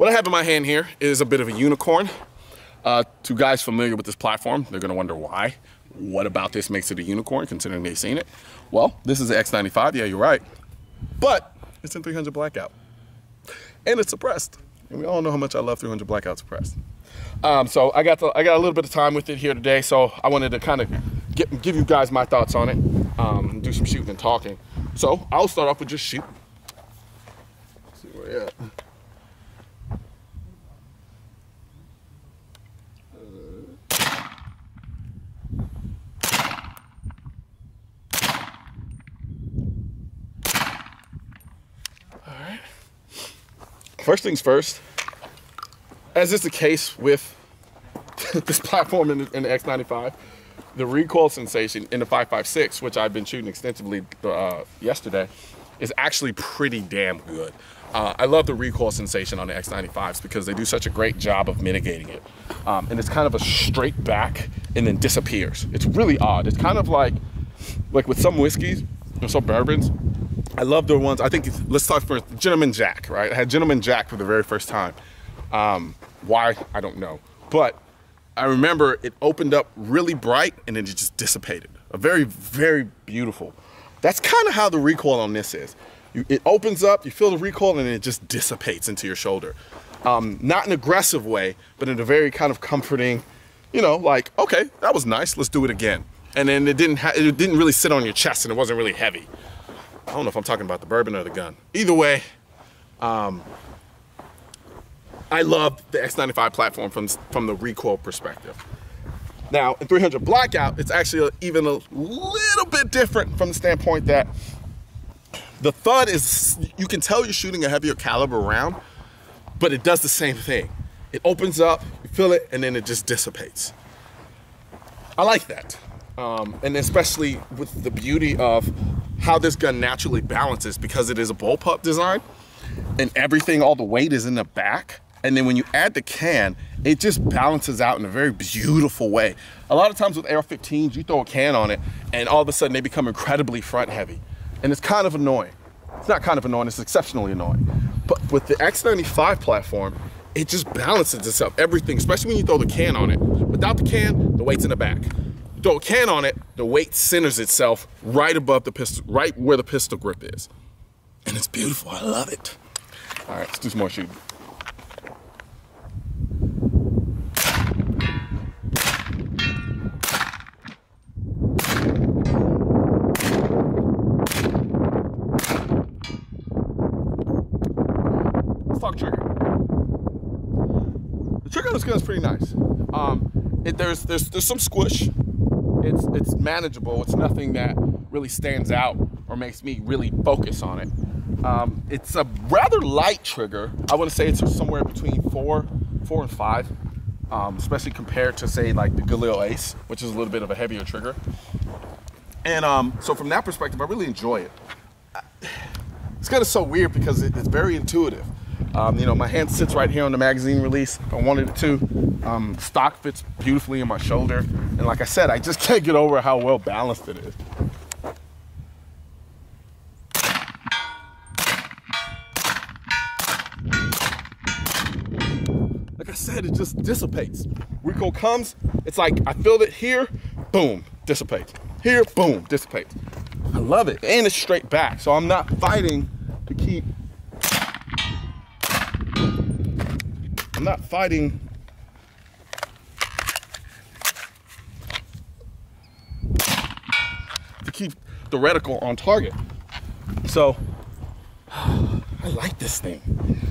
What I have in my hand here is a bit of a unicorn. To guys familiar with this platform, they're gonna wonder why. What about this makes it a unicorn, considering they've seen it? Well, this is the X95, yeah, you're right. But it's in 300 blackout. And it's suppressed. And we all know how much I love 300 blackout suppressed. So I got a little bit of time with it here today, so I wanted to kind of give you guys my thoughts on it, do some shooting and talking. So I'll start off with just shooting. Let's see where we're at. First things first, as is the case with this platform in the X95, the recoil sensation in the 5.56, which I've been shooting extensively yesterday, is actually pretty damn good. I love the recoil sensation on the X95s because they do such a great job of mitigating it. And it's kind of a straight back and then disappears. It's really odd. It's kind of like with some whiskeys or some bourbons, I love the ones, I think, let's talk for Gentleman Jack, right? I had Gentleman Jack for the very first time. Why, I don't know. But I remember it opened up really bright and then it just dissipated. A very, very beautiful. That's kind of how the recoil on this is. It opens up, you feel the recoil, and then it just dissipates into your shoulder. Not an aggressive way, but in a very kind of comforting, you know, like, okay, that was nice, let's do it again. And then it didn't really sit on your chest and it wasn't really heavy. I don't know if I'm talking about the bourbon or the gun. Either way, I love the X95 platform from the recoil perspective. Now, in 300 blackout, it's actually even a little bit different from the standpoint that the thud is, you can tell you're shooting a heavier caliber round, but it does the same thing. It opens up, you feel it, and then it just dissipates. I like that. And especially with the beauty of how this gun naturally balances, because it is a bullpup design and everything, all the weight is in the back. And then when you add the can, it just balances out in a very beautiful way. A lot of times with AR-15s, you throw a can on it and all of a sudden they become incredibly front heavy. And it's kind of annoying. It's not kind of annoying, it's exceptionally annoying. But with the X95 platform, it just balances itself, everything, especially when you throw the can on it. Without the can, the weight's in the back. Throw a can on it, the weight centers itself right above the pistol, right where the pistol grip is. And it's beautiful, I love it. All right, let's do some more shooting. Let's talk trigger. The trigger on this gun is pretty nice. There's some squish. It's manageable. It's nothing that really stands out or makes me really focus on it. It's a rather light trigger. I want to say it's somewhere between 4 and 5, especially compared to, say, like the Galil Ace, which is a little bit of a heavier trigger. And so from that perspective, I really enjoy it. This gun is so weird because it's very intuitive. You know, my hand sits right here on the magazine release if I wanted it to. Stock fits beautifully in my shoulder. And like I said, I just can't get over how well balanced it is. Like I said, it just dissipates. Recoil comes, it's like I feel it here, boom, dissipates. Here, boom, dissipates. I love it. And it's straight back, so I'm not fighting to keep. I'm not fighting to keep the reticle on target. So I like this thing.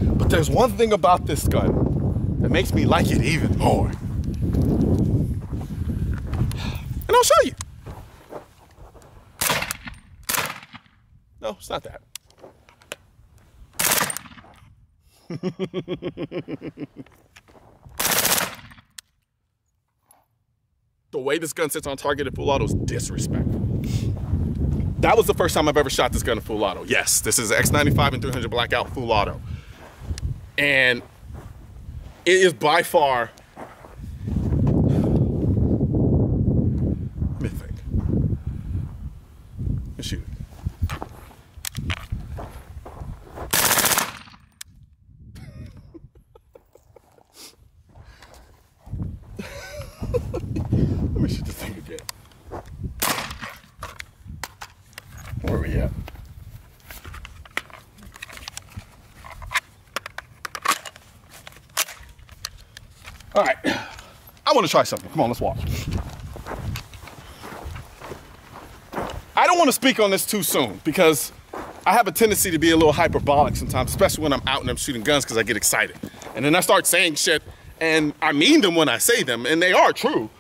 But there's one thing about this gun that makes me like it even more. And I'll show you. No, it's not that. The way this gun sits on target at full auto is disrespectful. That was the first time I've ever shot this gun in full auto. Yes, this is X95 and 300 blackout full auto. And it is by far, let me think. Let's shoot it. Let me shoot this thing again. Where are we at? All right, I want to try something. Come on, let's watch. I don't want to speak on this too soon because I have a tendency to be a little hyperbolic sometimes, especially when I'm out and I'm shooting guns because I get excited. And then I start saying shit and I mean them when I say them and they are true,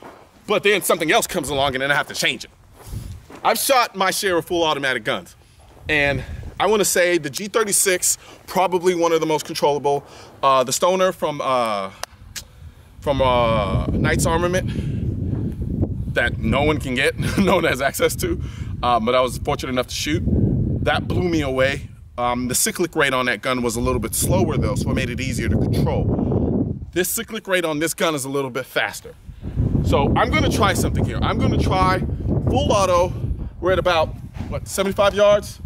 but then something else comes along and then I have to change it. I've shot my share of full automatic guns and I want to say the G36, probably one of the most controllable. The Stoner from Knight's Armament that no one can get, no one has access to, but I was fortunate enough to shoot. That blew me away. The cyclic rate on that gun was a little bit slower though, so it made it easier to control. This cyclic rate on this gun is a little bit faster. So I'm gonna try something here. I'm gonna try full auto. We're at about, what, 75 yards?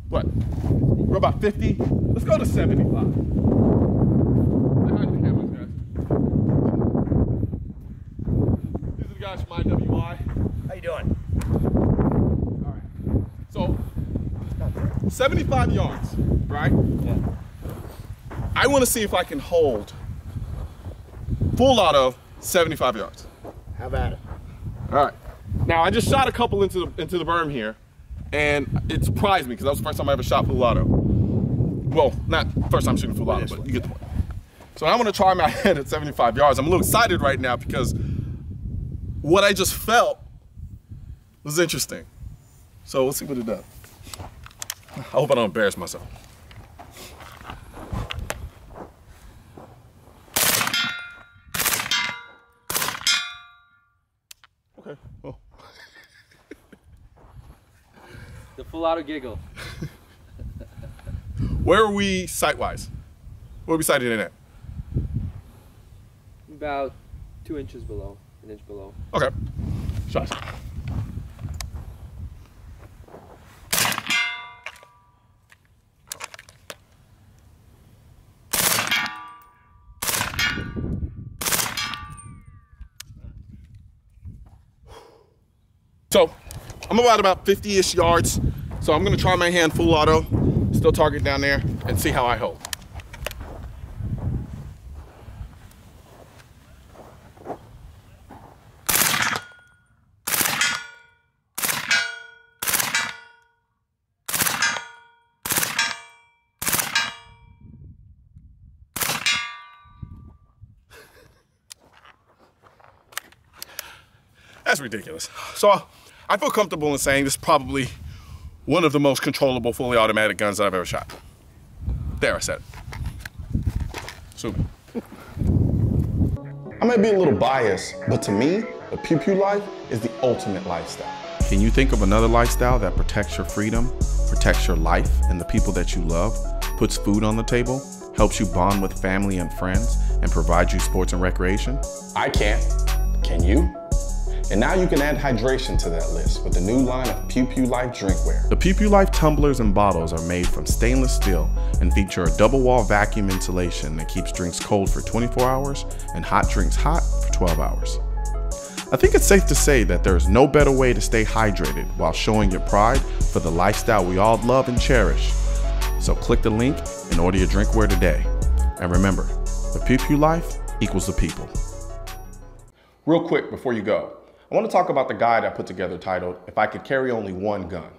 What, we're about 50? Let's go to 75. Guys from IWI. How you doing? All right. So 75 yards, right? Yeah. I want to see if I can hold full auto 75 yards. How about it? All right. Now I just shot a couple into the berm here, and it surprised me because that was the first time I ever shot full auto. Well, not first time shooting full auto, but you get the point. So I'm going to try my head at 75 yards. I'm a little excited right now because what I just felt was interesting. So we'll see what it does. I hope I don't embarrass myself. Okay. Oh. The full auto giggle. Where are we sight-wise? Where are we sighted in at? About 2 inches below. An inch below. Okay. Shots. So I'm about 50-ish yards. So I'm gonna try my hand full auto, still target down there, and see how I hold. That's ridiculous. So I feel comfortable in saying this is probably one of the most controllable fully automatic guns that I've ever shot. There, I said it. Super. I may be a little biased, but to me, the pew pew life is the ultimate lifestyle. Can you think of another lifestyle that protects your freedom, protects your life and the people that you love, puts food on the table, helps you bond with family and friends, and provides you sports and recreation? I can't. Can you? And now you can add hydration to that list with the new line of Pew Pew Life drinkware. The Pew Pew Life tumblers and bottles are made from stainless steel and feature a double wall vacuum insulation that keeps drinks cold for 24 hours and hot drinks hot for 12 hours. I think it's safe to say that there is no better way to stay hydrated while showing your pride for the lifestyle we all love and cherish. So click the link and order your drinkware today. And remember, the Pew Pew Life equals the people. Real quick before you go, I want to talk about the guide I put together titled, If I Could Carry Only One Gun.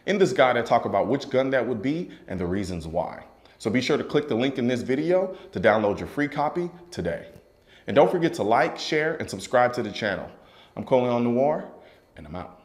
In this guide, I talk about which gun that would be and the reasons why. So be sure to click the link in this video to download your free copy today. And don't forget to like, share, and subscribe to the channel. I'm Colion Noir, and I'm out.